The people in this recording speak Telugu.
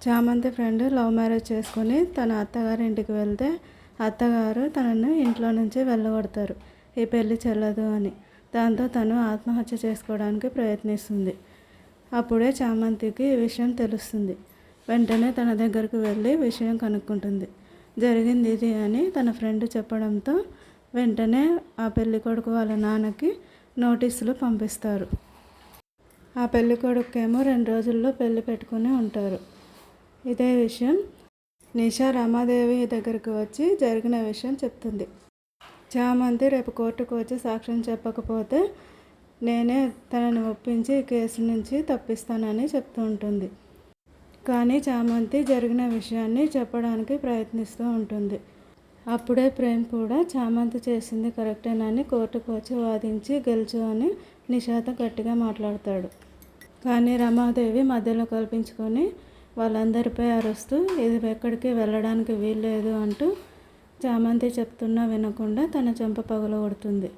చామంతి ఫ్రెండ్ లవ్ మ్యారేజ్ చేసుకుని తన అత్తగారి ఇంటికి వెళ్తే అత్తగారు తనను ఇంట్లో నుంచి వెళ్ళగొడతారు. ఈ పెళ్లి చెల్లదు అని. దాంతో తను ఆత్మహత్య చేసుకోవడానికి ప్రయత్నిస్తుంది. అప్పుడే చామంతికి ఈ విషయం తెలుస్తుంది. వెంటనే తన దగ్గరకు వెళ్ళి విషయం కనుక్కుంటుంది. జరిగింది ఇది అని తన ఫ్రెండ్ చెప్పడంతో వెంటనే ఆ పెళ్ళికొడుకు వాళ్ళ నాన్నకి నోటీసులు పంపిస్తారు. ఆ పెళ్ళికొడుకేమో 2 రోజుల్లో పెళ్లి పెట్టుకుని ఉంటారు. ఇదే విషయం నిషా రమాదేవి దగ్గరికి వచ్చి జరిగిన విషయం చెప్తుంది. చామంతి రేపు కోర్టుకు వచ్చి సాక్ష్యం చెప్పకపోతే నేనే తనని ఒప్పించి ఈ కేసు నుంచి తప్పిస్తానని చెప్తూ ఉంటుంది. కానీ చామంతి జరిగిన విషయాన్ని చెప్పడానికి ప్రయత్నిస్తూ ఉంటుంది. అప్పుడే ప్రేమ్ కూడా చామంతి చేసింది కరెక్టేనని కోర్టుకు వచ్చి వాదించి గెలుచు అని నిషాతో గట్టిగా మాట్లాడతాడు. కానీ రమాదేవి మధ్యలో కల్పించుకొని వాళ్ళందరిపై అరుస్తూ ఇది ఎక్కడికి వెళ్ళడానికి వీల్లేదు అంటూ చామంతి చెప్తున్నా వినకుండా తన చెంప పగలగొడుతుంది.